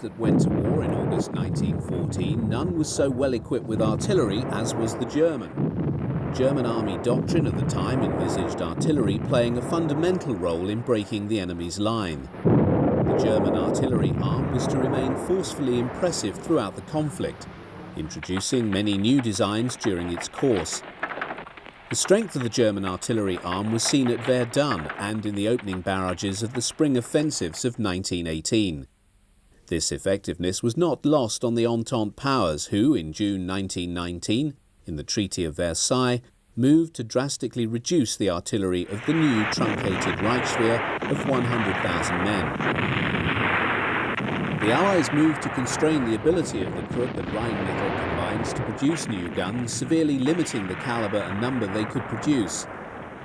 armies that went to war in August 1914, none was so well equipped with artillery as was the German. German army doctrine at the time envisaged artillery playing a fundamental role in breaking the enemy's line. The German artillery arm was to remain forcefully impressive throughout the conflict, introducing many new designs during its course. The strength of the German artillery arm was seen at Verdun and in the opening barrages of the spring offensives of 1918. This effectiveness was not lost on the Entente powers who, in June 1919, in the Treaty of Versailles, moved to drastically reduce the artillery of the new truncated Reichswehr of 100,000 men. The Allies moved to constrain the ability of the Krupp and Rheinmetall combines to produce new guns, severely limiting the caliber and number they could produce.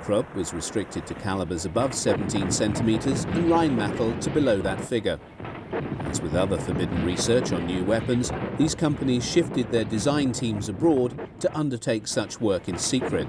Krupp was restricted to calibers above 17 centimeters and Rheinmetall to below that figure. As with other forbidden research on new weapons, these companies shifted their design teams abroad to undertake such work in secret.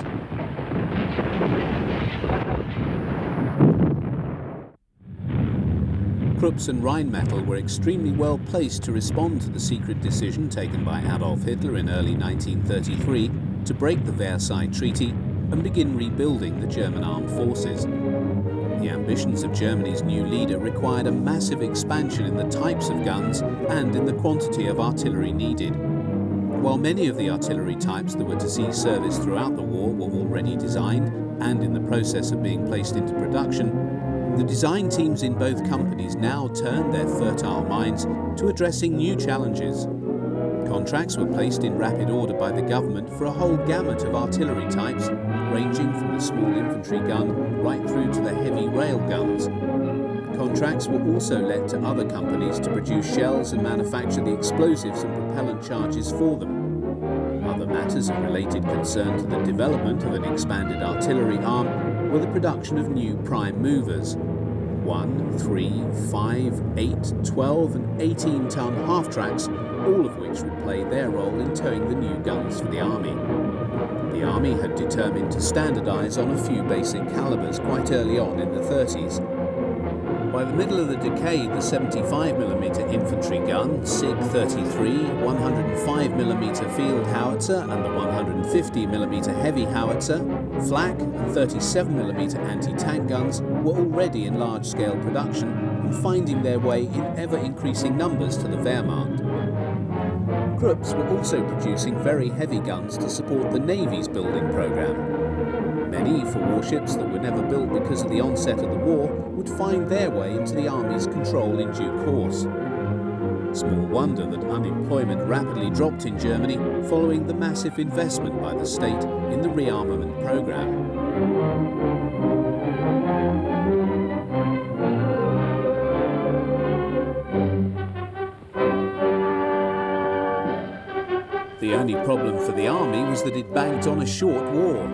Krupps and Rheinmetall were extremely well placed to respond to the secret decision taken by Adolf Hitler in early 1933 to break the Versailles Treaty and begin rebuilding the German armed forces. The ambitions of Germany's new leader required a massive expansion in the types of guns and in the quantity of artillery needed. While many of the artillery types that were to see service throughout the war were already designed and in the process of being placed into production, the design teams in both companies now turned their fertile minds to addressing new challenges. Contracts were placed in rapid order by the government for a whole gamut of artillery types, ranging from the small infantry gun right through to the heavy rail guns. Contracts were also let to other companies to produce shells and manufacture the explosives and propellant charges for them. Other matters of related concern to the development of an expanded artillery arm were the production of new prime movers. 1, 3, 5, 8, 12 and 18-ton half-tracks, all of which would play their role in towing the new guns for the army. The army had determined to standardise on a few basic calibers quite early on in the 30s. By the middle of the decade, the 75mm infantry gun, SIG-33, 105mm field howitzer and the 150mm heavy howitzer, flak and 37mm anti-tank guns were already in large-scale production and finding their way in ever-increasing numbers to the Wehrmacht. Krupps were also producing very heavy guns to support the Navy's building program. Many for warships that were never built because of the onset of the war would find their way into the Army's control in due course. Small wonder that unemployment rapidly dropped in Germany following the massive investment by the state in the rearmament program. The only problem for the army was that it banked on a short war.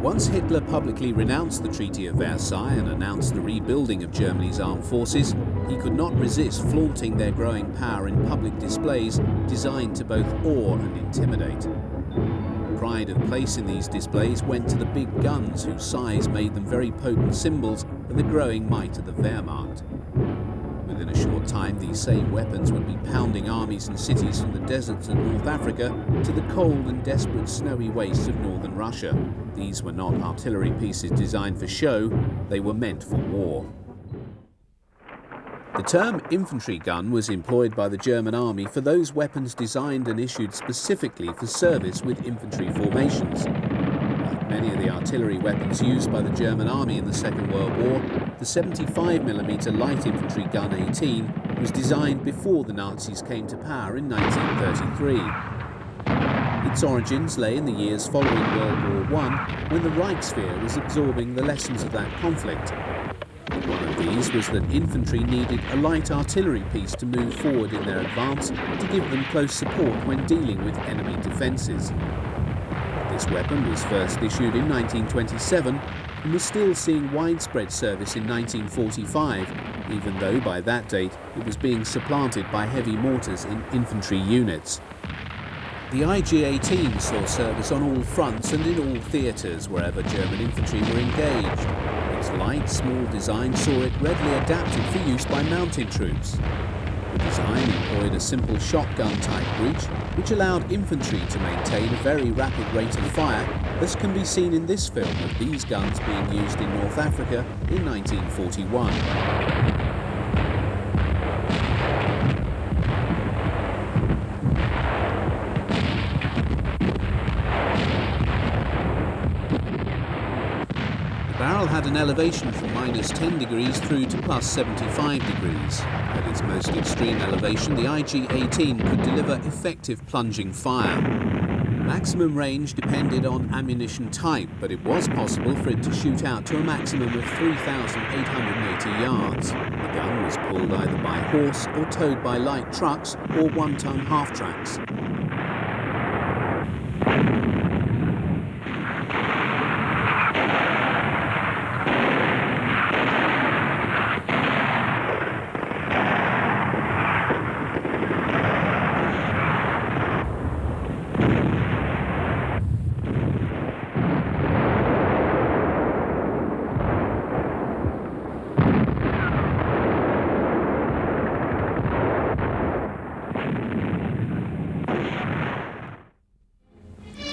Once Hitler publicly renounced the Treaty of Versailles and announced the rebuilding of Germany's armed forces, he could not resist flaunting their growing power in public displays designed to both awe and intimidate. Pride of place in these displays went to the big guns whose size made them very potent symbols of the growing might of the Wehrmacht. Within a short time, these same weapons would be pounding armies and cities from the deserts of North Africa to the cold and desperate snowy wastes of northern Russia. These were not artillery pieces designed for show, they were meant for war. The term infantry gun was employed by the German army for those weapons designed and issued specifically for service with infantry formations. Like many of the artillery weapons used by the German army in the Second World War, the 75mm light infantry gun 18 was designed before the Nazis came to power in 1933. Its origins lay in the years following World War I, when the Reichswehr was absorbing the lessons of that conflict. One of these was that infantry needed a light artillery piece to move forward in their advance to give them close support when dealing with enemy defences. This weapon was first issued in 1927 and was still seeing widespread service in 1945, even though by that date it was being supplanted by heavy mortars in infantry units. The IG-18 saw service on all fronts and in all theatres wherever German infantry were engaged. Its light, small design saw it readily adapted for use by mounted troops. The design employed a simple shotgun-type breech, which allowed infantry to maintain a very rapid rate of fire, as can be seen in this film of these guns being used in North Africa in 1941. The barrel had an elevation from -10 degrees through to +75 degrees. At its most extreme elevation, the IG-18 could deliver effective plunging fire. Maximum range depended on ammunition type, but it was possible for it to shoot out to a maximum of 3,880 yards. The gun was pulled either by horse or towed by light trucks or one-ton half-tracks.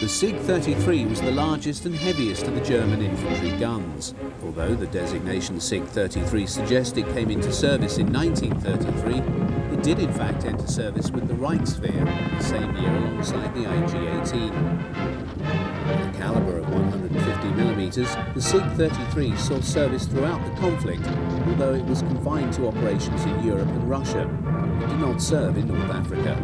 The SIG-33 was the largest and heaviest of the German infantry guns. Although the designation SIG-33 suggests it came into service in 1933, it did in fact enter service with the Reichswehr the same year alongside the IG-18. With a caliber of 150mm, the SIG-33 saw service throughout the conflict, although it was confined to operations in Europe and Russia. It did not serve in North Africa.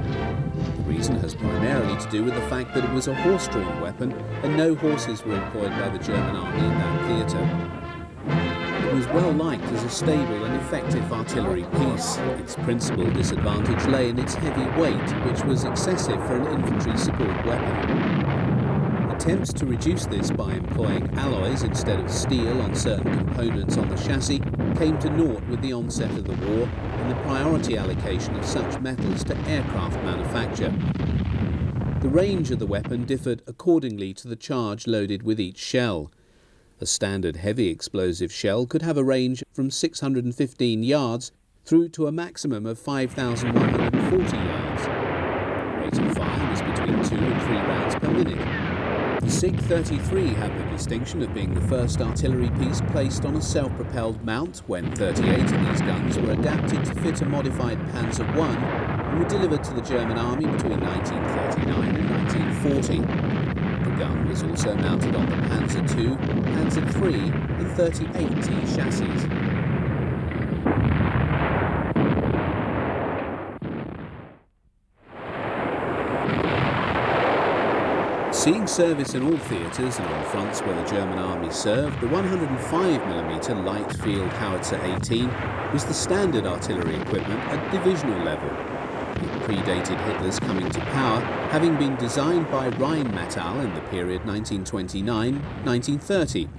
The reason has primarily to do with the fact that it was a horse-drawn weapon and no horses were employed by the German army in that theatre. It was well liked as a stable and effective artillery piece. Its principal disadvantage lay in its heavy weight, which was excessive for an infantry support weapon. Attempts to reduce this by employing alloys instead of steel on certain components on the chassis came to naught with the onset of the war and the priority allocation of such metals to aircraft manufacture. The range of the weapon differed accordingly to the charge loaded with each shell. A standard heavy explosive shell could have a range from 615 yards through to a maximum of 5,140 yards. Rate of fire was between 2 and 3 rounds per minute. The SIG-33 had the distinction of being the first artillery piece placed on a self-propelled mount when 38 of these guns were adapted to fit a modified Panzer I and were delivered to the German army between 1939 and 1940. The gun was also mounted on the Panzer II, Panzer III and 38T chassis. Seeing service in all theatres and on fronts where the German army served, the 105mm light field howitzer 18 was the standard artillery equipment at divisional level. It predated Hitler's coming to power, having been designed by Rheinmetall in the period 1929-1930.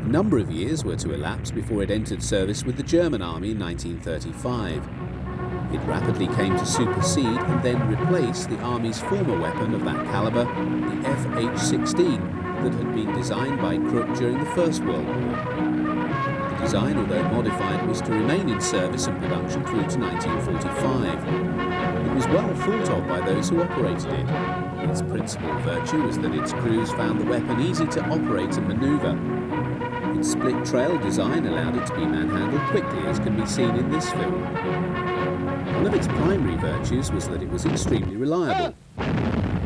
A number of years were to elapse before it entered service with the German army in 1935. It rapidly came to supersede and then replace the Army's former weapon of that caliber, the FH-16, that had been designed by Krupp during the First World War. The design, although modified, was to remain in service and production through to 1945. It was well thought of by those who operated it. Its principal virtue was that its crews found the weapon easy to operate and manoeuvre. Its split-trail design allowed it to be manhandled quickly, as can be seen in this film. One of its primary virtues was that it was extremely reliable.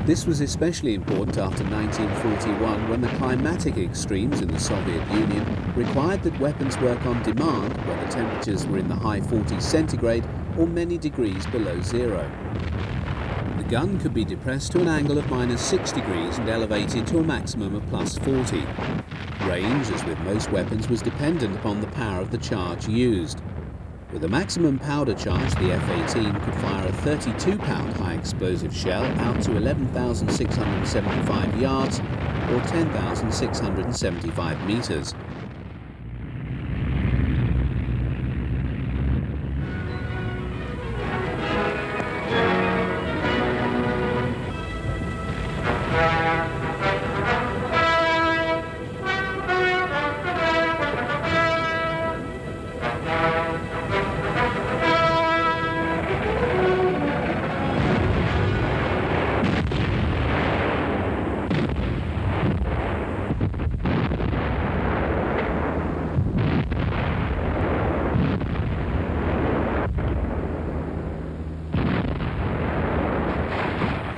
This was especially important after 1941, when the climatic extremes in the Soviet Union required that weapons work on demand, whether temperatures were in the high 40s centigrade or many degrees below zero. The gun could be depressed to an angle of -6 degrees and elevated to a maximum of +40. Range, as with most weapons, was dependent upon the power of the charge used. With a maximum powder charge, the F-18 could fire a 32-pound high-explosive shell out to 11,675 yards or 10,675 metres.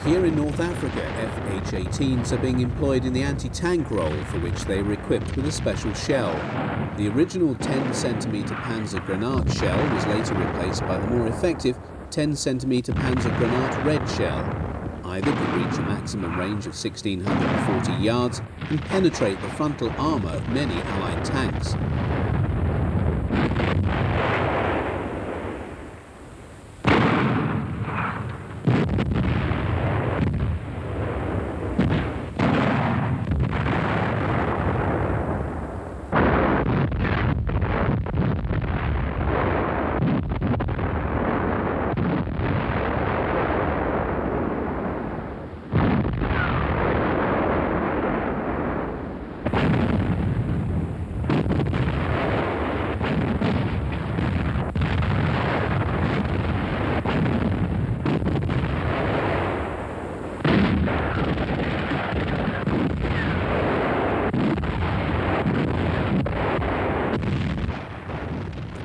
Here in North Africa, FH-18s are being employed in the anti-tank role, for which they were equipped with a special shell. The original 10cm Panzergranat shell was later replaced by the more effective 10cm Panzergranat red shell. Either could reach a maximum range of 1,640 yards and penetrate the frontal armour of many Allied tanks.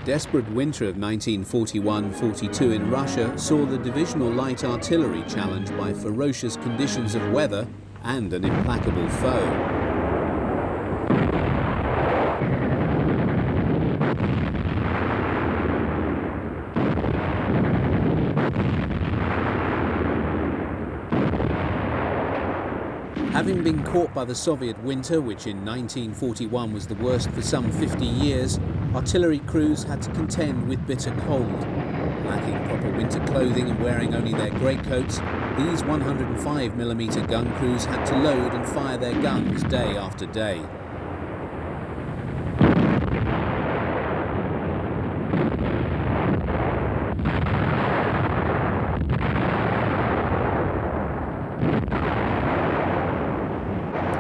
The desperate winter of 1941-42 in Russia saw the divisional light artillery challenged by ferocious conditions of weather and an implacable foe. Having been caught by the Soviet winter, which in 1941 was the worst for some 50 years, artillery crews had to contend with bitter cold. Lacking proper winter clothing and wearing only their greatcoats, these 105mm gun crews had to load and fire their guns day after day.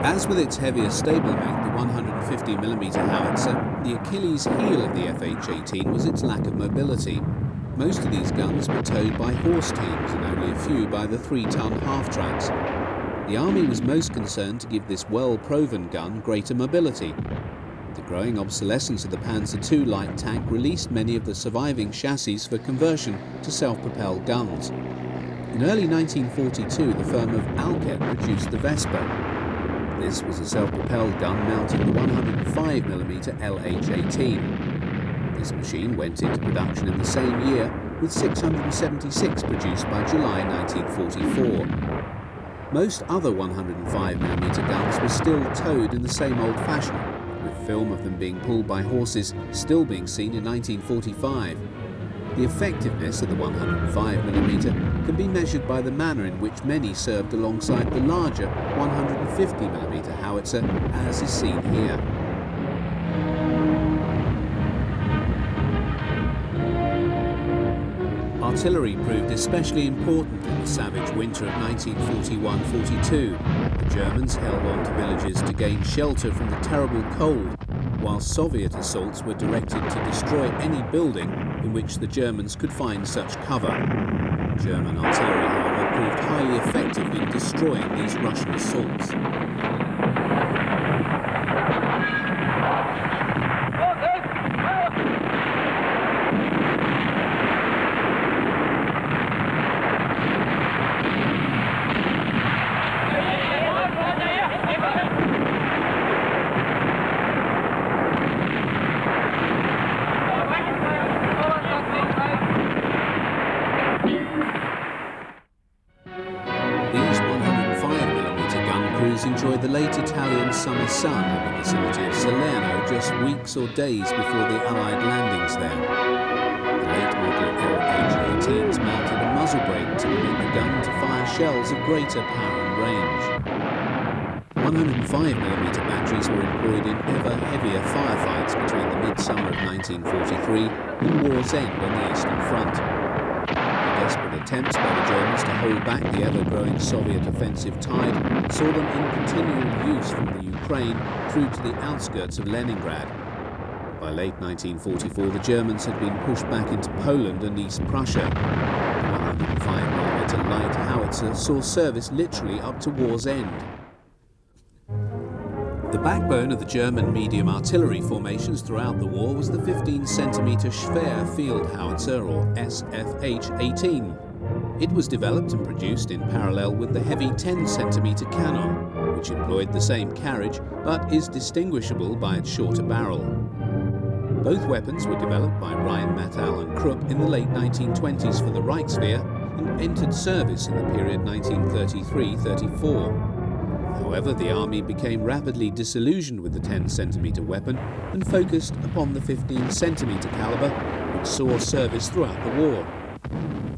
As with its heavier stablemate, the 150mm howitzer, the Achilles heel of the FH-18 was its lack of mobility. Most of these guns were towed by horse teams and only a few by the 3-ton half-tracks. The Army was most concerned to give this well-proven gun greater mobility. The growing obsolescence of the Panzer II light tank released many of the surviving chassis for conversion to self-propelled guns. In early 1942, the firm of Alket produced the Vespa. This was a self-propelled gun mounting the 105mm LH-18. This machine went into production in the same year, with 676 produced by July 1944. Most other 105mm guns were still towed in the same old fashion, with film of them being pulled by horses still being seen in 1945. The effectiveness of the 105mm can be measured by the manner in which many served alongside the larger 150mm howitzer, as is seen here. Artillery proved especially important in the savage winter of 1941-42. The Germans held on to villages to gain shelter from the terrible cold, while Soviet assaults were directed to destroy any building in which the Germans could find such cover. German artillery, however, proved highly effective in destroying these Russian assaults. Enjoyed the late Italian summer sun in the vicinity of Salerno just weeks or days before the Allied landings there. The late model LH-18s mounted a muzzle brake to permit the gun to fire shells of greater power and range. 105mm batteries were employed in ever heavier firefights between the midsummer of 1943 and war's end on the Eastern Front. Desperate attempts by the Germans to hold back the ever-growing Soviet offensive tide saw them in continual use from the Ukraine through to the outskirts of Leningrad. By late 1944, the Germans had been pushed back into Poland and East Prussia. The 105mm light howitzer saw service literally up to war's end. The backbone of the German medium artillery formations throughout the war was the 15cm Schwer field howitzer, or SFH-18. It was developed and produced in parallel with the heavy 10-centimetre cannon, which employed the same carriage but is distinguishable by its shorter barrel. Both weapons were developed by Werhmacht and Krupp in the late 1920s for the Reichswehr and entered service in the period 1933-34. However, the army became rapidly disillusioned with the 10-centimetre weapon and focused upon the 15-centimetre caliber, which saw service throughout the war.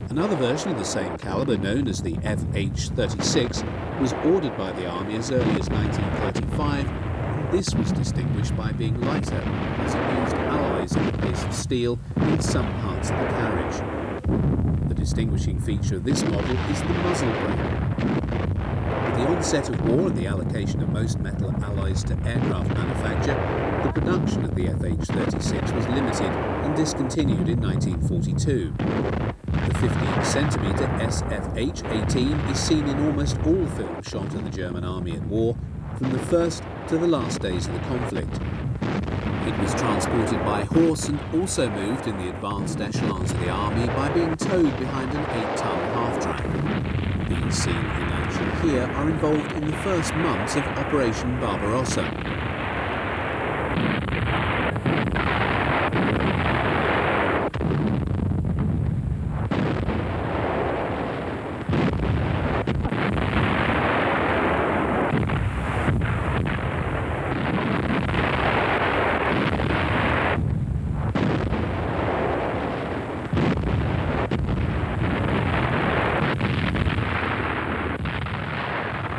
Another version of the same caliber, known as the FH-36, was ordered by the army as early as 1935, and this was distinguished by being lighter, as it used alloys in the place of steel in some parts of the carriage. The distinguishing feature of this model is the muzzle brake. With the onset of war and the allocation of most metal alloys to aircraft manufacture, the production of the FH-36 was limited and discontinued in 1942. The 15-centimetre SFH-18 is seen in almost all films shot of the German army at war, from the first to the last days of the conflict. It was transported by horse and also moved in the advanced echelons of the army by being towed behind an 8-ton half-track. These seen in action here are involved in the first months of Operation Barbarossa.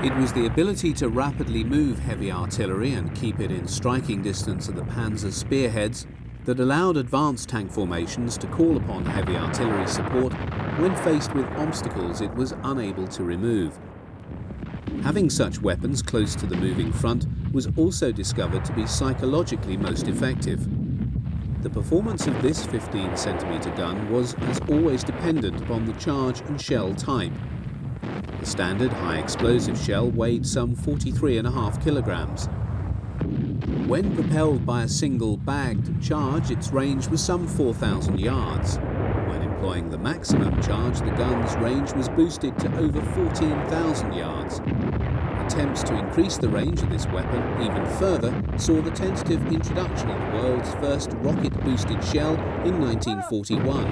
It was the ability to rapidly move heavy artillery and keep it in striking distance of the panzer spearheads that allowed advanced tank formations to call upon heavy artillery support when faced with obstacles it was unable to remove. Having such weapons close to the moving front was also discovered to be psychologically most effective. The performance of this 15-centimetre gun was, as always, dependent upon the charge and shell type. The standard high-explosive shell weighed some 43.5 kilograms. When propelled by a single bagged charge, its range was some 4,000 yards. When employing the maximum charge, the gun's range was boosted to over 14,000 yards. Attempts to increase the range of this weapon even further saw the tentative introduction of the world's first rocket-boosted shell in 1941.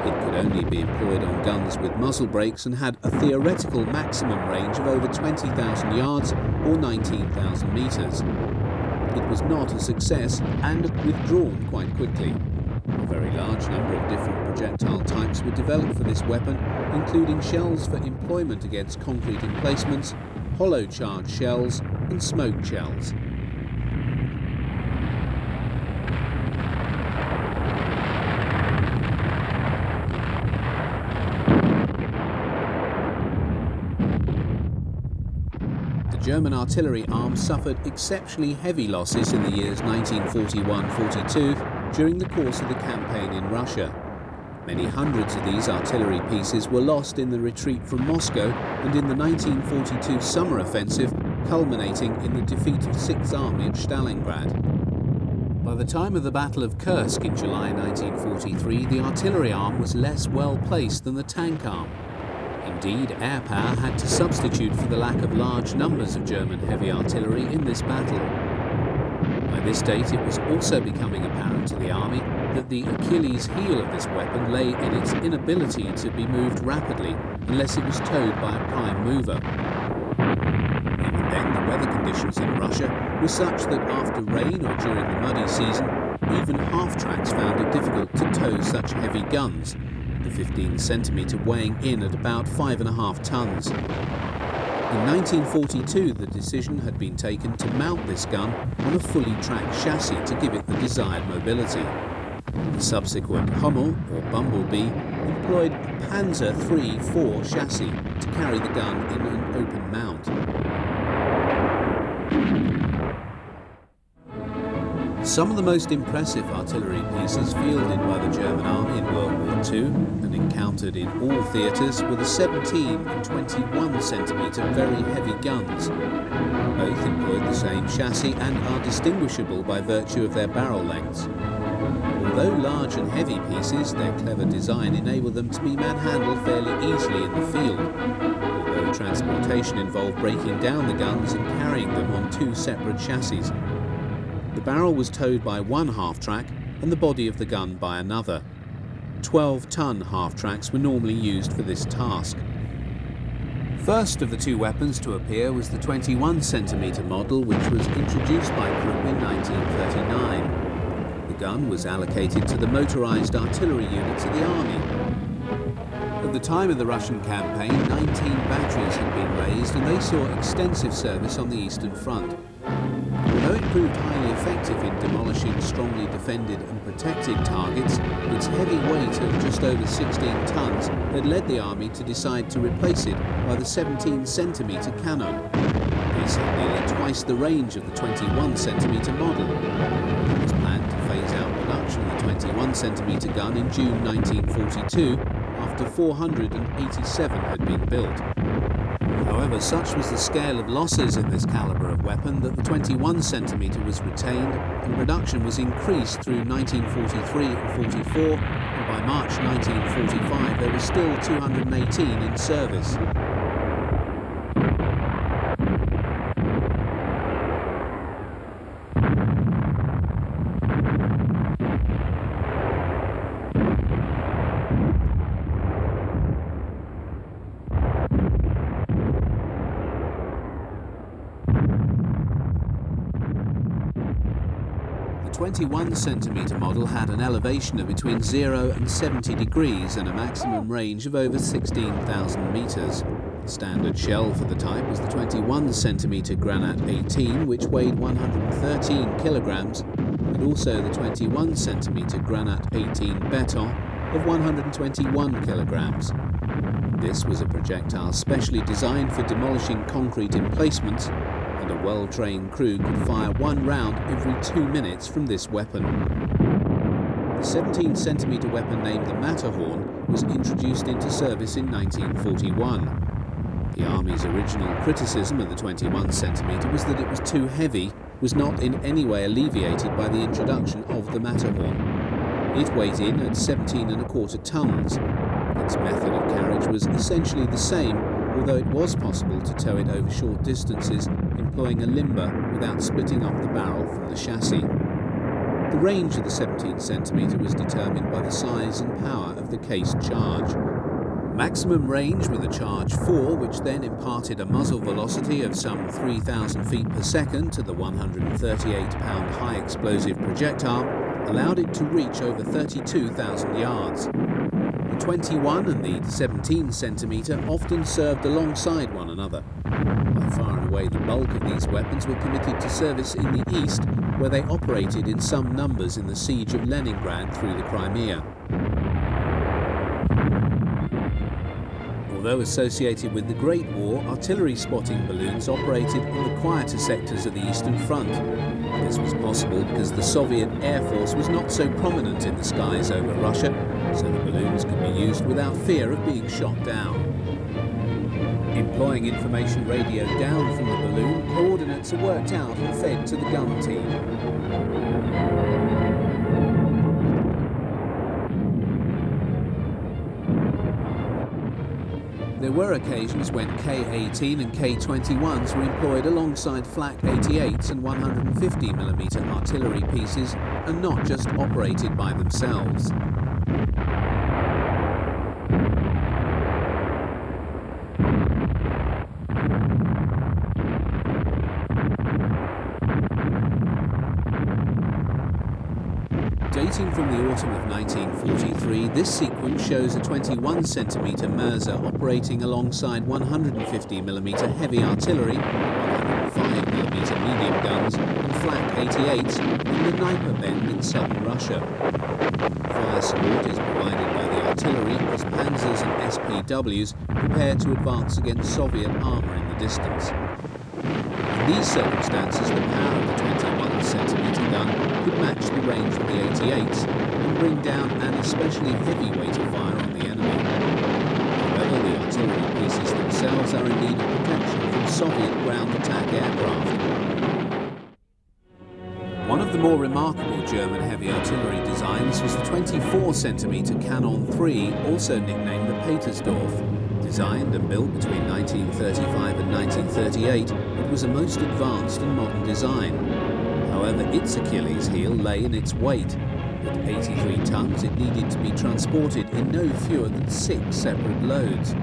It could only be employed on guns with muzzle brakes and had a theoretical maximum range of over 20,000 yards or 19,000 meters. It was not a success and withdrawn quite quickly. A very large number of different projectile types were developed for this weapon, including shells for employment against concrete emplacements, hollow charge shells and smoke shells. The German artillery arm suffered exceptionally heavy losses in the years 1941-42 during the course of the campaign in Russia. Many hundreds of these artillery pieces were lost in the retreat from Moscow and in the 1942 summer offensive, culminating in the defeat of 6th Army at Stalingrad. By the time of the Battle of Kursk in July 1943, the artillery arm was less well placed than the tank arm. Indeed, air power had to substitute for the lack of large numbers of German heavy artillery in this battle. By this date, it was also becoming apparent to the army that the Achilles heel of this weapon lay in its inability to be moved rapidly unless it was towed by a prime mover. Even then, the weather conditions in Russia were such that after rain or during the muddy season, even half-tracks found it difficult to tow such heavy guns, the 15-centimetre weighing in at about 5.5 tons. In 1942, the decision had been taken to mount this gun on a fully tracked chassis to give it the desired mobility. The subsequent Hummel, or Bumblebee, employed a Panzer III-4 chassis to carry the gun in an open mount. Some of the most impressive artillery pieces fielded by the German army in World War II and encountered in all theatres were the 17 and 21 centimetre very heavy guns. Both employed the same chassis and are distinguishable by virtue of their barrel lengths. Although large and heavy pieces, their clever design enabled them to be manhandled fairly easily in the field, although transportation involved breaking down the guns and carrying them on two separate chassis. The barrel was towed by one half-track and the body of the gun by another. 12-ton half-tracks were normally used for this task. First of the two weapons to appear was the 21-centimetre model, which was introduced by Krupp in 1939. The gun was allocated to the motorised artillery units of the army. At the time of the Russian campaign, 19 batteries had been raised and they saw extensive service on the Eastern Front. Although it proved highly effective in demolishing strongly defended and protected targets, its heavy weight of just over 16 tons had led the army to decide to replace it by the 17-centimetre cannon. This had nearly twice the range of the 21-centimetre model. It was planned to phase out production of the 21-centimetre gun in June 1942, after 487 had been built. However, such was the scale of losses in this calibre of weapon that the 21-centimetre was retained and production was increased through 1943 and 44, and by March 1945 there were still 218 in service. The 21-centimetre model had an elevation of between 0 and 70 degrees and a maximum range of over 16,000 metres. The standard shell for the type was the 21-centimetre Granat 18, which weighed 113 kilograms, and also the 21-centimetre Granat 18 Beton of 121 kilograms. This was a projectile specially designed for demolishing concrete emplacements, and a well-trained crew could fire one round every 2 minutes from this weapon. The 17-centimetre weapon named the Matterhorn was introduced into service in 1941. The Army's original criticism of the 21-centimetre was that it was too heavy, was not in any way alleviated by the introduction of the Matterhorn. It weighed in at 17¼ tons. Its method of carriage was essentially the same, although it was possible to tow it over short distances, employing a limber without splitting up the barrel from the chassis. The range of the 17-centimetre was determined by the size and power of the cased charge. Maximum range with a charge 4, which then imparted a muzzle velocity of some 3,000 feet per second to the 138-pound high-explosive projectile, allowed it to reach over 32,000 yards. The 21 and the 17-centimetre often served alongside one another. By far and away the bulk of these weapons were committed to service in the east, where they operated in some numbers in the siege of Leningrad through the Crimea. Although associated with the Great War, artillery spotting balloons operated in the quieter sectors of the Eastern Front. This was possible because the Soviet Air Force was not so prominent in the skies over Russia, so the balloons could be used without fear of being shot down. Employing information radio down from the balloon, coordinates are worked out and fed to the gun team. There were occasions when K-18 and K-21s were employed alongside Flak 88s and 150mm artillery pieces, and not just operated by themselves. Dating from the autumn of 1943, this sequence shows a 21-centimetre Mirza operating alongside 150mm heavy artillery, 105mm medium guns and Flak 88s in the Dnieper Bend in southern Russia. Fire support is provided by the artillery as Panzers and SPWs prepare to advance against Soviet armour in the distance. In these circumstances, the power of the 21-centimetre gun could match the range of the 88s and bring down an especially heavy weight of fire on the enemy. However, the artillery pieces themselves are in need of protection from Soviet ground attack aircraft. One of the more remarkable German heavy artillery designs was the 24-centimetre Cannon III, also nicknamed the Petersdorf. Designed and built between 1935 and 1938, it was a most advanced and modern design. However, its Achilles heel lay in its weight. At 83 tons, it needed to be transported in no fewer than 6 separate loads.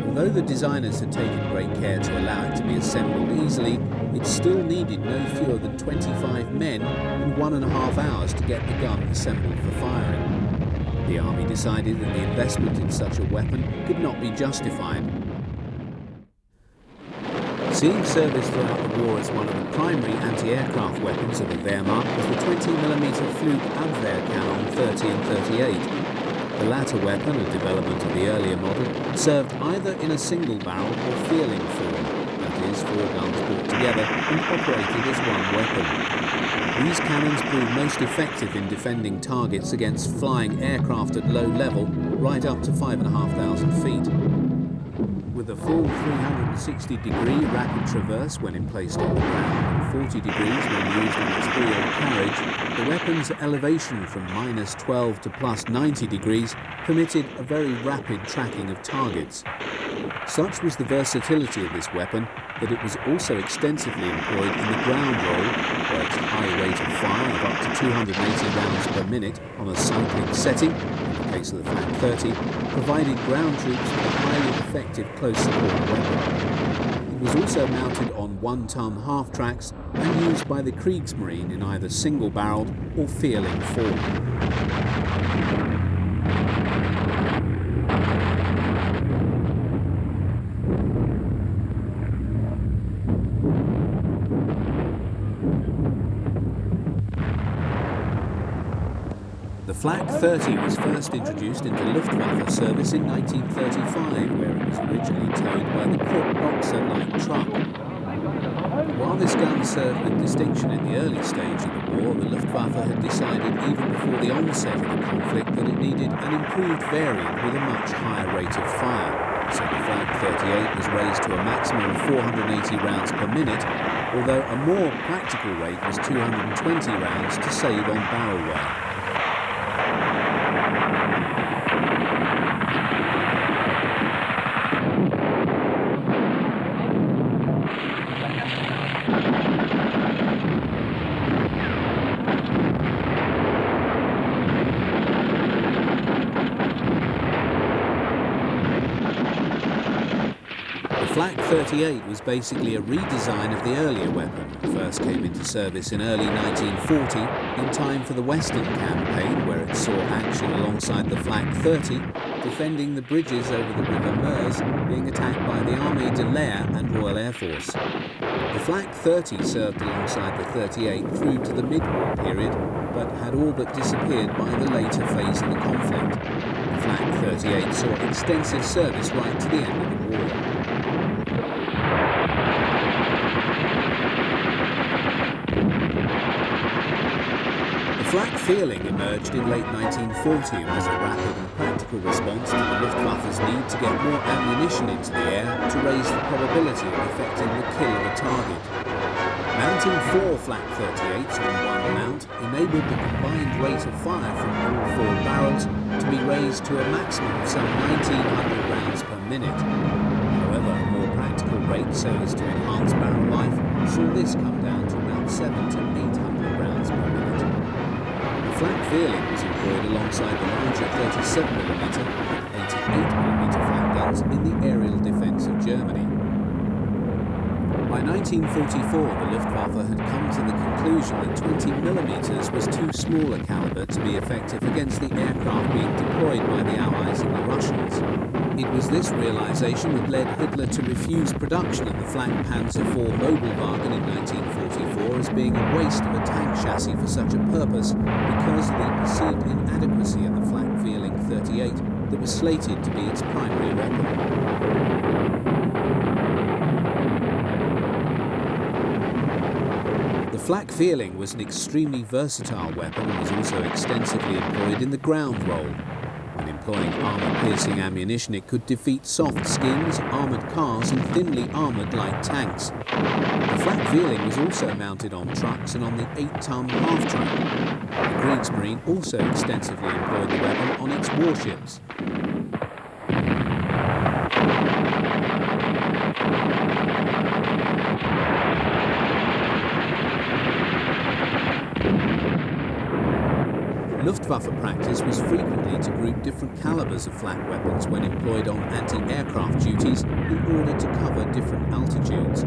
Although the designers had taken great care to allow it to be assembled easily, it still needed no fewer than 25 men and 1.5 hours to get the gun assembled for firing. The army decided that the investment in such a weapon could not be justified. Seeing service throughout the war as one of the primary anti-aircraft weapons of the Wehrmacht was the 20mm Flugabwehrkanone 30 and 38. The latter weapon, a development of the earlier model, served either in a single barrel or feeling form, that is, 4 guns brought together and operated as one weapon. These cannons proved most effective in defending targets against flying aircraft at low level, right up to 5,500 feet. With a full 360-degree rapid traverse when placed on the ground and 40 degrees when used in its wheeled carriage, the weapon's elevation from -12 to +90 degrees permitted a very rapid tracking of targets. Such was the versatility of this weapon that it was also extensively employed in the ground role, where its high rate of fire of up to 280 rounds per minute on a cycling setting, in the case of the Flak 30, provided ground troops with a highly effective close support weapon. It was also mounted on 1-ton half-tracks and used by the Kriegsmarine in either single-barreled or feeling form. The Flak 30 was first introduced into Luftwaffe service in 1935, where it was originally towed by the Krupp Boxer light truck. While this gun served with distinction in the early stage of the war, the Luftwaffe had decided even before the onset of the conflict that it needed an improved variant with a much higher rate of fire. So the Flak 38 was raised to a maximum of 480 rounds per minute, although a more practical rate was 220 rounds to save on barrel wear. The Flak 38 was basically a redesign of the earlier weapon and first came into service in early 1940 in time for the Western Campaign, where it saw action alongside the Flak 30, defending the bridges over the River Meuse being attacked by the Armée de l'Air and Royal Air Force. The Flak 30 served alongside the 38 through to the mid-war period, but had all but disappeared by the later phase of the conflict. The Flak 38 saw extensive service right to the end of the war. The Flak feeling emerged in late 1940 and was a rapid and practical response to the Luftwaffe's need to get more ammunition into the air to raise the probability of effecting the kill of a target. Mounting 4 Flak 38s on one mount enabled the combined rate of fire from all 4 barrels to be raised to a maximum of some 1,900 rounds per minute. However, a more practical rate so as to enhance barrel life saw this come down to around 700 to 800 rounds per minute. The Flak feeling was employed alongside the larger 37mm and 88mm flak guns in the aerial defence of Germany. By 1944, the Luftwaffe had come to the conclusion that 20mm was too small a calibre to be effective against the aircraft being deployed by the Allies and the Russians. It was this realisation that led Hitler to refuse production of the Flak Panzer IV Mobilwagen in 1944 as being a waste of a tank chassis for such a purpose because of the perceived inadequacy of the Flak feeling 38 that was slated to be its primary weapon. The Flak feeling was an extremely versatile weapon and was also extensively employed in the ground role. When employing armor-piercing ammunition, it could defeat soft skins, armoured cars and thinly armoured light tanks. The flak Vierling was also mounted on trucks and on the 8-ton half-track. The Kriegsmarine also extensively employed the weapon on its warships. Luftwaffe practice was frequently to group different calibers of flak weapons when employed on anti-aircraft duties in order to cover different altitudes.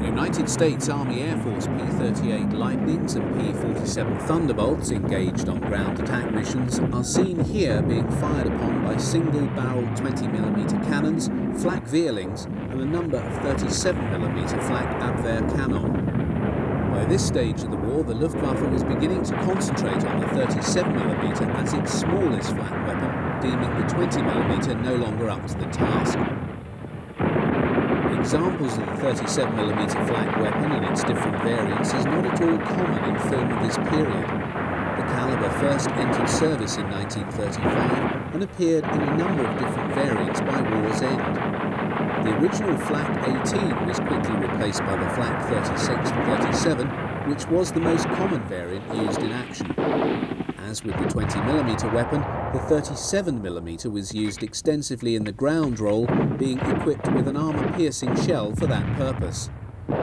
United States Army Air Force P-38 Lightnings and P-47 Thunderbolts engaged on ground attack missions are seen here being fired upon by single-barreled 20mm cannons, flak Vierlings and a number of 37mm flak Abwehr cannon. By this stage of the war, the Luftwaffe was beginning to concentrate on the 37mm as its smallest flak weapon, deeming the 20mm no longer up to the task. Examples of the 37mm flak weapon and its different variants is not at all common in film of this period. The caliber first entered service in 1935 and appeared in a number of different variants by war's end. The original flak 18 was quickly replaced by the flak 36 and 37, which was the most common variant used in action. As with the 20mm weapon, the 37mm was used extensively in the ground role, being equipped with an armour-piercing shell for that purpose. The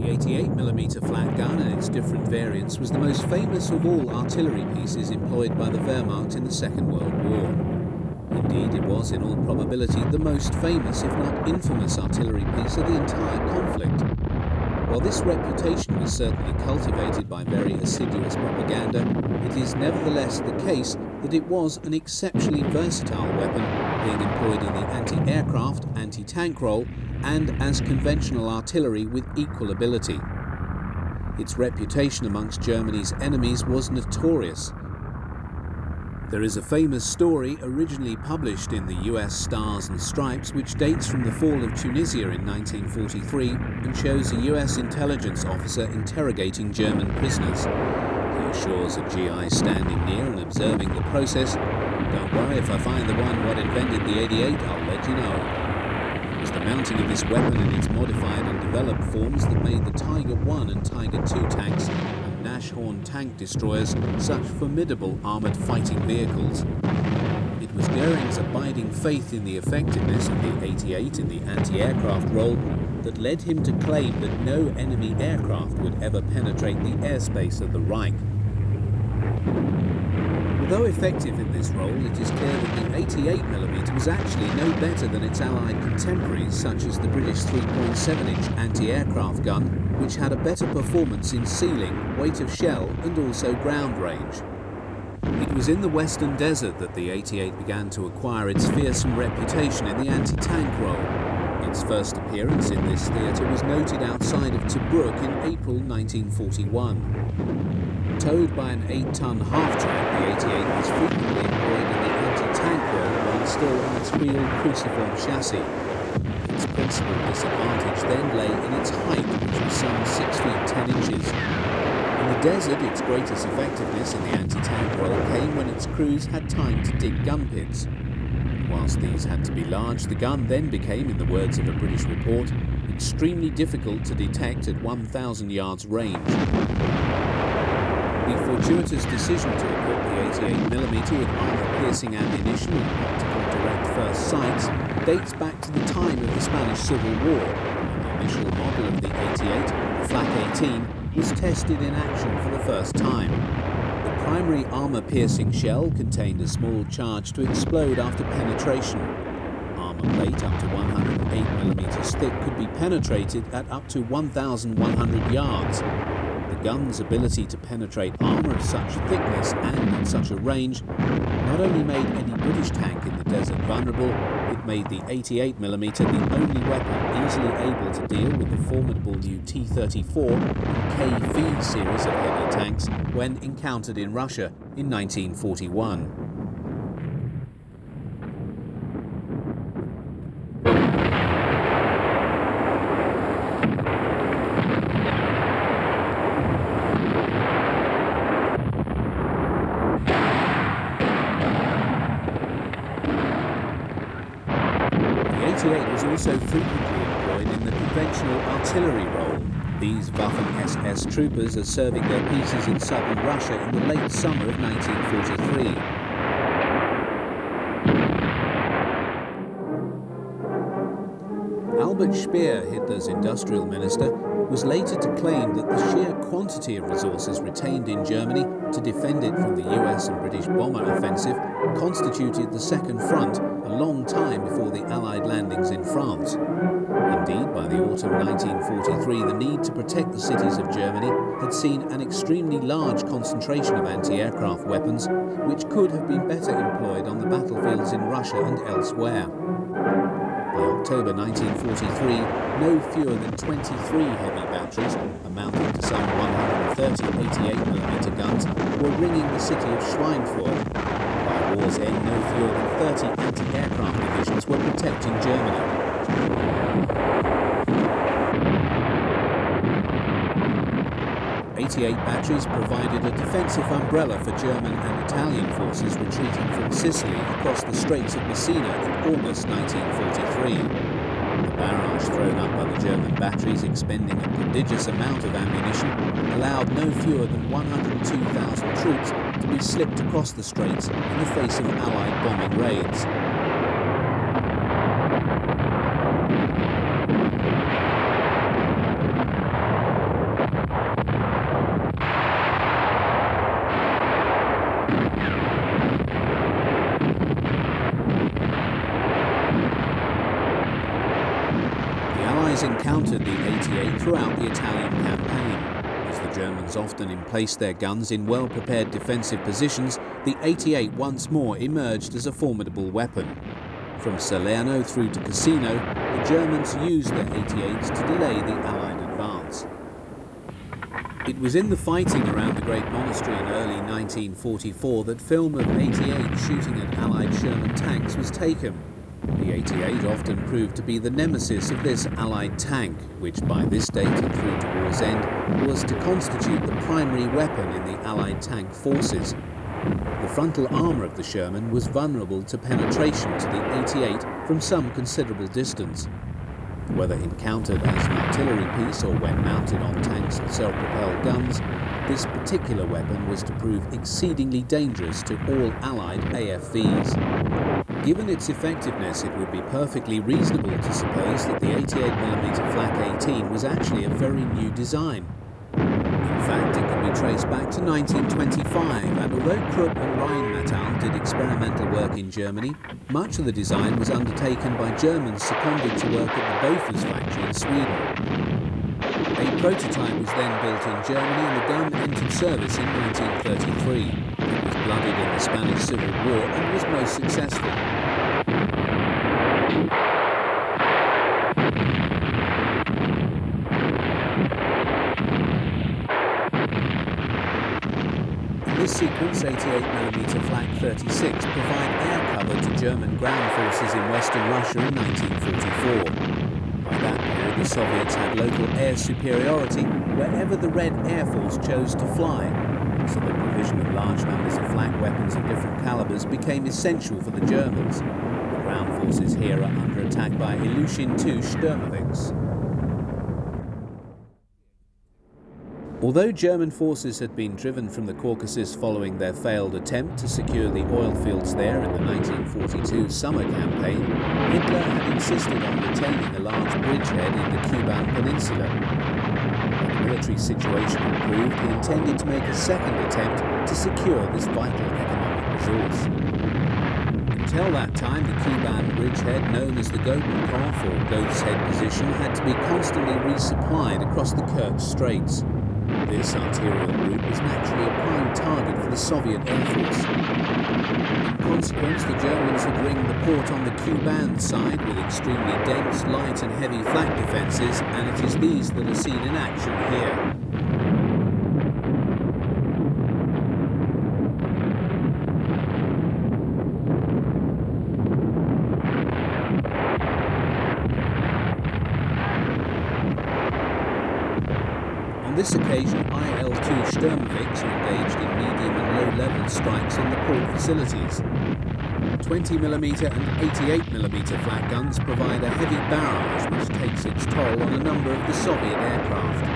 88mm flak gun and its different variants was the most famous of all artillery pieces employed by the Wehrmacht in the Second World War. Indeed, it was, in all probability, the most famous, if not infamous, artillery piece of the entire conflict. While this reputation was certainly cultivated by very assiduous propaganda, it is nevertheless the case that it was an exceptionally versatile weapon, being employed in the anti-aircraft, anti-tank role, and as conventional artillery with equal ability. Its reputation amongst Germany's enemies was notorious. There is a famous story originally published in the US Stars and Stripes which dates from the fall of Tunisia in 1943 and shows a US intelligence officer interrogating German prisoners. He assures a GI standing near and observing the process, "Don't worry, if I find the one what invented the 88, I'll let you know." It was the mounting of this weapon in its modified and developed forms that made the Tiger I and Tiger II tanks Nashorn tank destroyers such formidable armoured fighting vehicles. It was Goering's abiding faith in the effectiveness of the 88 in the anti-aircraft role that led him to claim that no enemy aircraft would ever penetrate the airspace of the Reich. Although effective in this role, it is clear that the 88mm was actually no better than its Allied contemporaries, such as the British 3.7-inch anti-aircraft gun, which had a better performance in ceiling, weight of shell and also ground range. It was in the Western Desert that the 88 began to acquire its fearsome reputation in the anti-tank role. Its first appearance in this theatre was noted outside of Tobruk in April 1941. Towed by an 8-ton half-track, the 88 was frequently employed in the anti-tank role while still on its wheeled cruciform chassis. Its principal disadvantage then lay in its height, which was some 6 feet 10 inches. In the desert, its greatest effectiveness in the anti-tank role came when its crews had time to dig gun pits. Whilst these had to be large, the gun then became, in the words of a British report, extremely difficult to detect at 1,000 yards range. The fortuitous decision to equip the 88mm with armour-piercing ammunition and optical direct first sights dates back to the time of the Spanish Civil War, when the initial model of the 88, the Flak 18, was tested in action for the first time. The primary armour-piercing shell contained a small charge to explode after penetration. Armour plate up to 108mm thick could be penetrated at up to 1,100 yards. The gun's ability to penetrate armour of such thickness and at such a range not only made any British tank in the desert vulnerable, it made the 88mm the only weapon easily able to deal with the formidable new T-34 and KV series of heavy tanks when encountered in Russia in 1941. 88 was also frequently employed in the conventional artillery role. These Waffen-SS troopers are serving their pieces in southern Russia in the late summer of 1943. Albert Speer, Hitler's industrial minister, was later to claim that the sheer quantity of resources retained in Germany to defend it from the US and British bomber offensive constituted the Second Front a long time before the Allied landings in France. Indeed, by the autumn 1943, the need to protect the cities of Germany had seen an extremely large concentration of anti-aircraft weapons, which could have been better employed on the battlefields in Russia and elsewhere. By October 1943, no fewer than 23 heavy batteries, amounting to some 130 88mm guns, were ringing the city of Schweinfurt. By war's end, no fewer than 30 anti-aircraft divisions were protecting Germany. 88 batteries provided a defensive umbrella for German and Italian forces retreating from Sicily across the Straits of Messina in August 1943. The barrage thrown up by the German batteries, expending a prodigious amount of ammunition, allowed no fewer than 102,000 troops to be slipped across the straits in the face of Allied bombing raids. Encountered the 88 throughout the Italian campaign. As the Germans often emplaced their guns in well-prepared defensive positions, the 88 once more emerged as a formidable weapon. From Salerno through to Cassino, the Germans used their 88s to delay the Allied advance. It was in the fighting around the Great Monastery in early 1944 that film of 88 shooting at Allied Sherman tanks was taken. The 88 often proved to be the nemesis of this Allied tank, which by this date and through to war's end was to constitute the primary weapon in the Allied tank forces. The frontal armour of the Sherman was vulnerable to penetration to the 88 from some considerable distance. Whether encountered as an artillery piece or when mounted on tanks and self-propelled guns, this particular weapon was to prove exceedingly dangerous to all Allied AFVs. Given its effectiveness, it would be perfectly reasonable to suppose that the 88mm Flak 18 was actually a very new design. In fact, it can be traced back to 1925, and although Krupp and Rheinmetall did experimental work in Germany, much of the design was undertaken by Germans seconded to work at the Bofors factory in Sweden. A prototype was then built in Germany and the gun entered service in 1933. It was blooded in the Spanish Civil War and was most successful. In this sequence, 88mm Flak 36 provide air cover to German ground forces in western Russia in 1944. By that period, the Soviets had local air superiority wherever the Red Air Force chose to fly, so the provision of large numbers of flak weapons of different calibers became essential for the Germans. The ground forces here are under attack by Ilyushin II Sturmovix. Although German forces had been driven from the Caucasus following their failed attempt to secure the oil fields there in the 1942 summer campaign, Hitler had insisted on retaining a large bridgehead in the Kuban Peninsula. When the military situation improved, he intended to make a second attempt to secure this vital economic resource. Until that time, the Kuban bridgehead, known as the Gotenkopf or Goat's Head position, had to be constantly resupplied across the Kerch Straits. This arterial route was naturally a prime target for the Soviet Air Force. In consequence, the Germans had ringed the port on the Kuban side with extremely dense, light and heavy flak defences, and it is these that are seen in action here. On this occasion, IL-2 Sturmovix are engaged in medium and low-level strikes on the port facilities. 20mm and 88mm flak guns provide a heavy barrage which takes its toll on a number of the Soviet aircraft.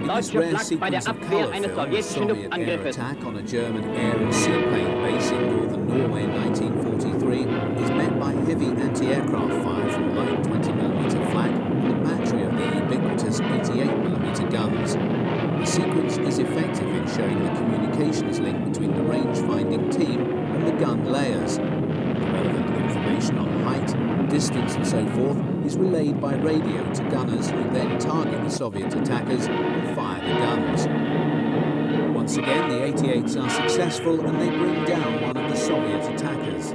In this rare sequence of colour film, a Soviet air attack on a German air and seaplane base in northern Norway in 1943 is met by heavy anti-aircraft fire from light 20mm flak and a battery of the ubiquitous 88mm guns. The sequence is effective in showing the communications link between the range-finding team and the gun layers. The relevant information on height, distance and so forth is relayed by radio to gunners who then target the Soviet attackers and fire the guns. Once again, the 88s are successful and they bring down one of the Soviet attackers.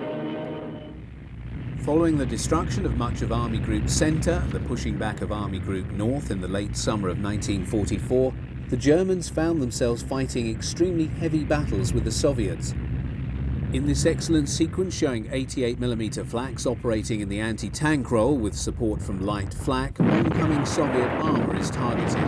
Following the destruction of much of Army Group Centre and the pushing back of Army Group North in the late summer of 1944, the Germans found themselves fighting extremely heavy battles with the Soviets. In this excellent sequence showing 88mm flaks operating in the anti-tank role with support from light flak, oncoming Soviet armour is targeted.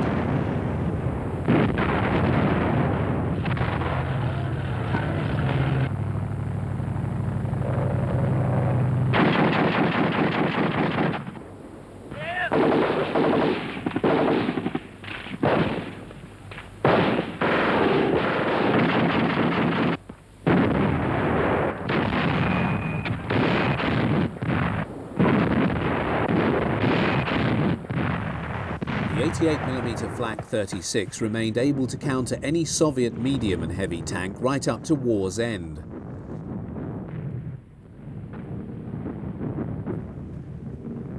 The 88mm flak 36 remained able to counter any Soviet medium and heavy tank right up to war's end.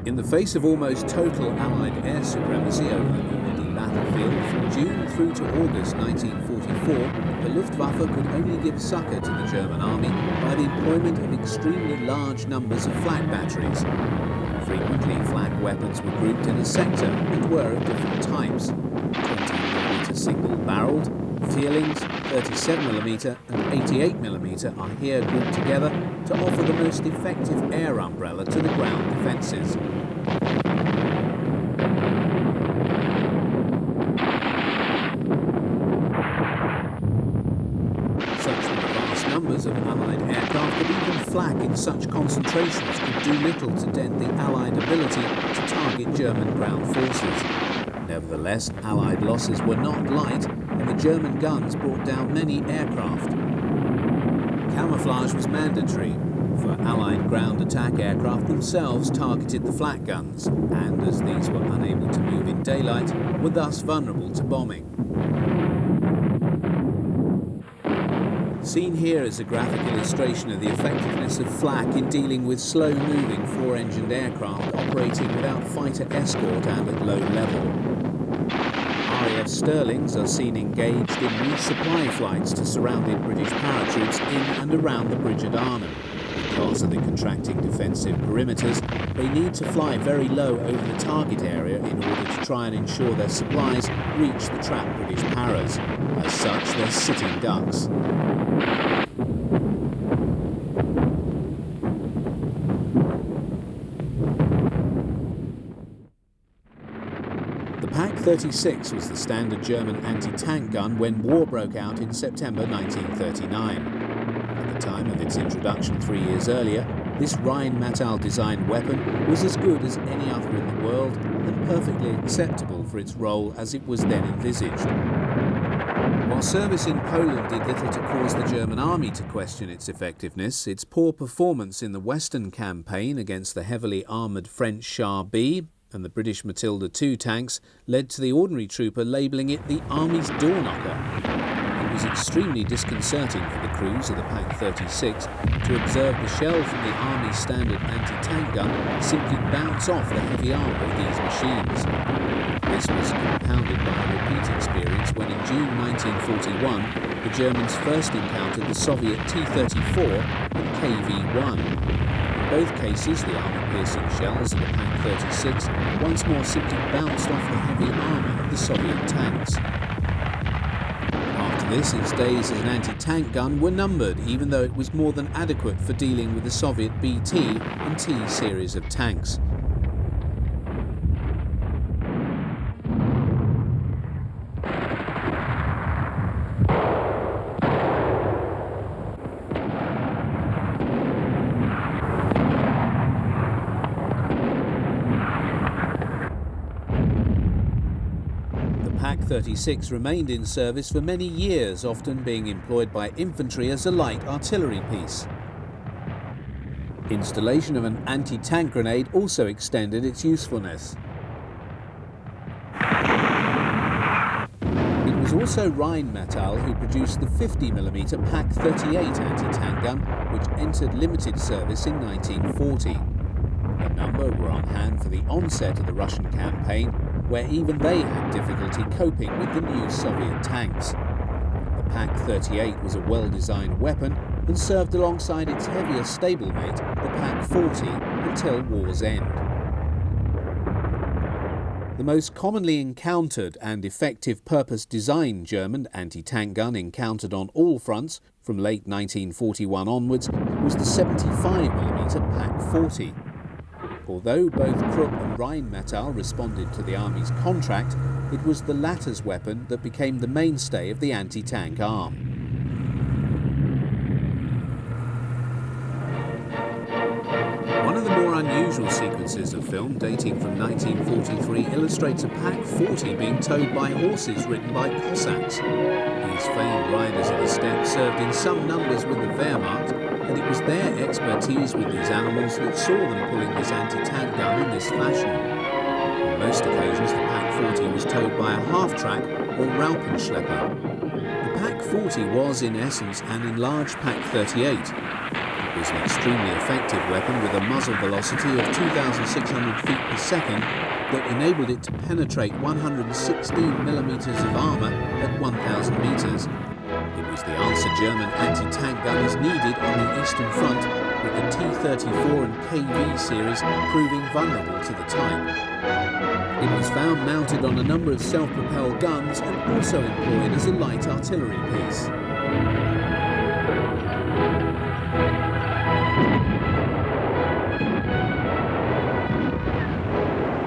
In the face of almost total Allied air supremacy over the Normandy battlefield, from June through to August 1944, the Luftwaffe could only give succour to the German army by the employment of extremely large numbers of flak batteries. Frequently, flak weapons were grouped in a sector and were of different types. 20mm single-barrelled, Feelings, 37mm and 88mm are here grouped together to offer the most effective air umbrella to the ground defences. Such were the vast numbers of Allied aircraft that even flak in such concentrations could do little to dent the Allied ability to target German ground forces. Nevertheless, Allied losses were not light, and the German guns brought down many aircraft. Camouflage was mandatory, for Allied ground attack aircraft themselves targeted the flak guns, and as these were unable to move in daylight, were thus vulnerable to bombing. Seen here is a graphic illustration of the effectiveness of flak in dealing with slow-moving four-engined aircraft operating without fighter escort and at low level. RAF Sterlings are seen engaged in resupply flights to surrounded British paratroops in and around the bridge at Arnhem. Because of the contracting defensive perimeters, they need to fly very low over the target area in order to try and ensure their supplies reach the trapped British paras. As such, they're sitting ducks. The Pak-36 was the standard German anti-tank gun when war broke out in September 1939. At the time of its introduction 3 years earlier, this Rheinmetall-designed weapon was as good as any other in the world and perfectly acceptable for its role as it was then envisaged. While service in Poland did little to cause the German army to question its effectiveness, its poor performance in the Western campaign against the heavily armoured French Char B and the British Matilda II tanks led to the ordinary trooper labelling it the Army's door knocker. It was extremely disconcerting for the crews of the Pak-36 to observe the shell from the Army's standard anti-tank gun simply bounce off the heavy armour of these machines. This was compounded by a repeat experience when in June 1941 the Germans first encountered the Soviet T-34 and KV-1. In both cases, the armour-piercing shells of the Pak-36 once more simply bounced off the heavy armour of the Soviet tanks. After this, its days as an anti-tank gun were numbered, even though it was more than adequate for dealing with the Soviet BT and T series of tanks. Pak 36 remained in service for many years, often being employed by infantry as a light artillery piece. Installation of an anti-tank grenade also extended its usefulness. It was also Rheinmetall who produced the 50mm Pak 38 anti-tank gun, which entered limited service in 1940. A number were on hand for the onset of the Russian campaign, where even they had difficulty coping with the new Soviet tanks. The Pak 38 was a well-designed weapon and served alongside its heavier stablemate, the Pak 40, until war's end. The most commonly encountered and effective purpose-designed German anti-tank gun encountered on all fronts from late 1941 onwards was the 75mm Pak 40. Although both Krupp and Rheinmetall responded to the Army's contract, it was the latter's weapon that became the mainstay of the anti-tank arm. One of the more unusual sequences of film, dating from 1943, illustrates a Pak 40 being towed by horses ridden by Cossacks. These famed riders of the steppe served in some numbers with the Wehrmacht, and it was their expertise with these animals that saw them pulling this anti-tank gun in this fashion. On most occasions, the Pak 40 was towed by a half-track or Raupenschlepper. The Pak 40 was, in essence, an enlarged Pak 38. It was an extremely effective weapon with a muzzle velocity of 2,600 feet per second that enabled it to penetrate 116mm of armour at 1,000 metres. It was the answer German anti-tank gunners needed on the Eastern Front, with the T-34 and KV series proving vulnerable to the type. It was found mounted on a number of self-propelled guns and also employed as a light artillery piece.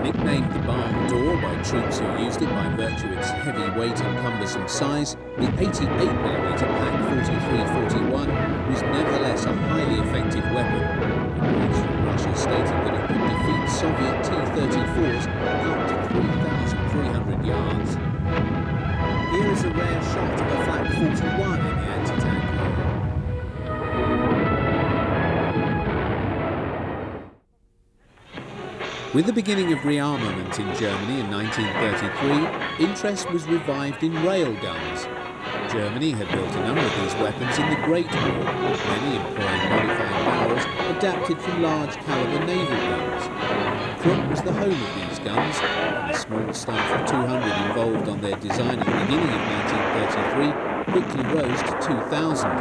Nicknamed the barn door by troops who used it by virtue of its heavy weight and cumbersome size, the 88mm Pak 43-41 was nevertheless a highly effective weapon. Reports from Russia stated that it could defeat Soviet T-34s out to 3,300 yards. Here is a rare shot of a Flak 41 in the anti-tank role. With the beginning of rearmament in Germany in 1933, interest was revived in railguns. Germany had built a number of these weapons in the Great War, many employing modified barrels adapted from large caliber naval guns. Krupp was the home of these guns, and a small staff of 200 involved on their design at the beginning of 1933 quickly rose to 2,000.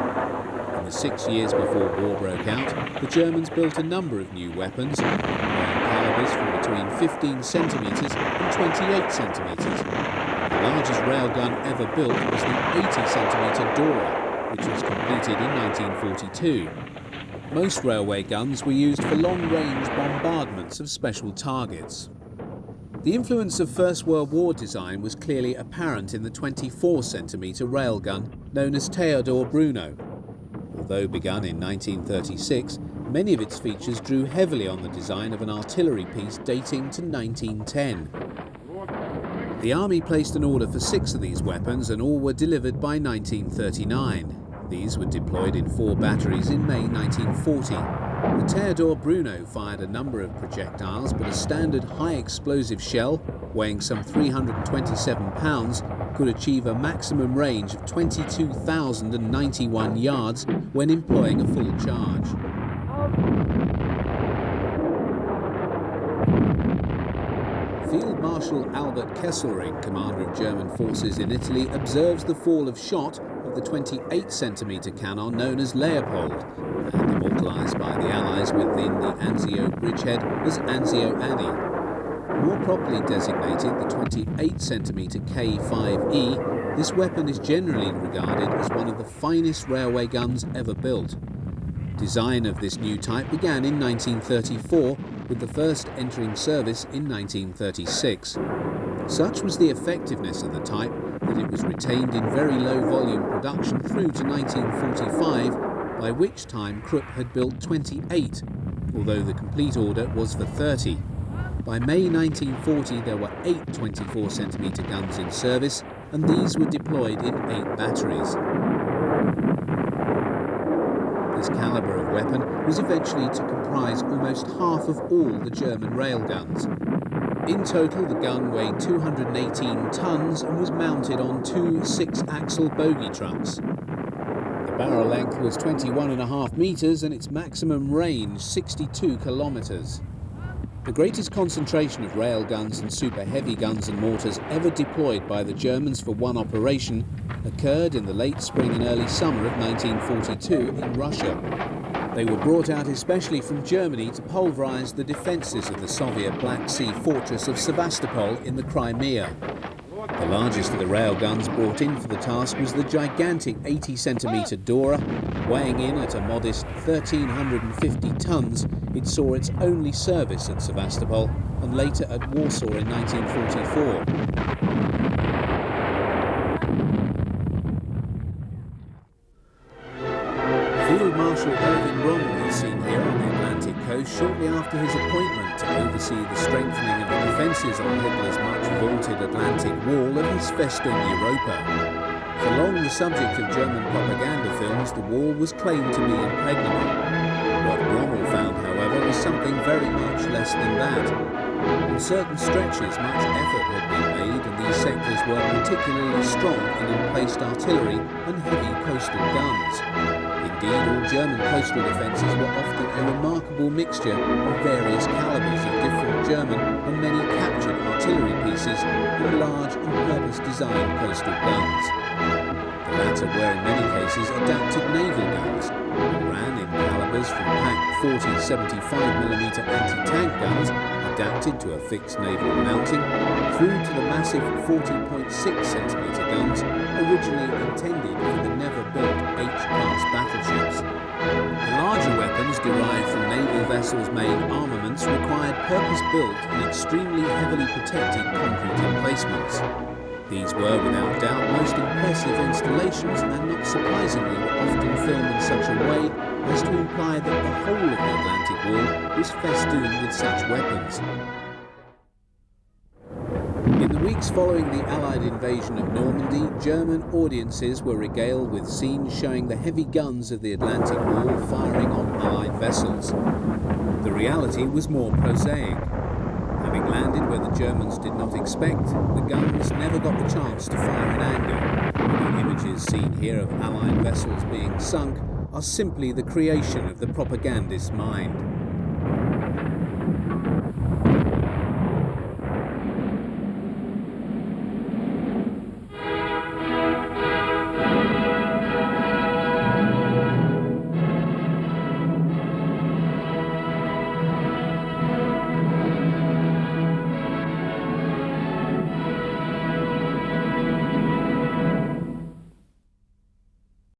In the 6 years before war broke out, the Germans built a number of new weapons, calibers from between 15 centimetres and 28 centimetres. The largest railgun ever built was the 80cm Dora, which was completed in 1942. Most railway guns were used for long-range bombardments of special targets. The influence of First World War design was clearly apparent in the 24cm railgun known as Theodor Bruno. Although begun in 1936, many of its features drew heavily on the design of an artillery piece dating to 1910. The Army placed an order for 6 of these weapons, and all were delivered by 1939. These were deployed in 4 batteries in May 1940. The Theodor Bruno fired a number of projectiles, but a standard high-explosive shell, weighing some 327 pounds, could achieve a maximum range of 22,091 yards when employing a full charge. Field Marshal Albert Kesselring, commander of German forces in Italy, observes the fall of shot of the 28cm cannon known as Leopold, and immortalised by the Allies within the Anzio bridgehead as Anzio Annie. More properly designated the 28cm K5E, this weapon is generally regarded as one of the finest railway guns ever built. Design of this new type began in 1934, with the first entering service in 1936. Such was the effectiveness of the type that it was retained in very low volume production through to 1945, by which time Krupp had built 28, although the complete order was for 30. By May 1940 there were 8 24cm guns in service, and these were deployed in 8 batteries. This calibre of weapon was eventually to comprise almost half of all the German railguns. In total, the gun weighed 218 tons and was mounted on 2 6-axle bogie trucks. The barrel length was 21.5 metres and its maximum range 62 kilometres. The greatest concentration of railguns and super heavy guns and mortars ever deployed by the Germans for one operation occurred in the late spring and early summer of 1942 in Russia. They were brought out especially from Germany to pulverise the defences of the Soviet Black Sea fortress of Sevastopol in the Crimea. The largest of the railguns brought in for the task was the gigantic 80cm Dora. Weighing in at a modest 1,350 tons, it saw its only service at Sevastopol and later at Warsaw in 1944. Field Marshal Werhmacht is seen here on the Atlantic coast shortly after his appointment to oversee the strengthening of the defences on Hitler's much-vaunted Atlantic Wall of his Festung Europa. For long the subject of German propaganda films, the wall was claimed to be impregnable. What Rommel found, however, was something very much less than that. On certain stretches, much effort had been made, and these sectors were particularly strong in emplaced artillery and heavy coastal guns. Indeed, all German coastal defences were often a remarkable mixture of various calibres of different German and many captured artillery pieces and large and purpose-designed coastal guns. The latter were in many cases adapted naval guns and ran in calibres from packed 40-75mm anti-tank guns adapted to a fixed naval mounting through to the massive 40.6cm guns originally intended for the never-built H-class battleships. The larger weapons derived from naval vessels' main armaments required purpose-built and extremely heavily protected concrete emplacements. These were, without doubt, most impressive installations and, not surprisingly, were often filmed in such a way as to imply that the whole of the Atlantic Wall was festooned with such weapons. In the weeks following the Allied invasion of Normandy, German audiences were regaled with scenes showing the heavy guns of the Atlantic Wall firing on Allied vessels. The reality was more prosaic. Having landed where the Germans did not expect, the guns never got the chance to fire in anger. The images seen here of Allied vessels being sunk are simply the creation of the propagandist's mind.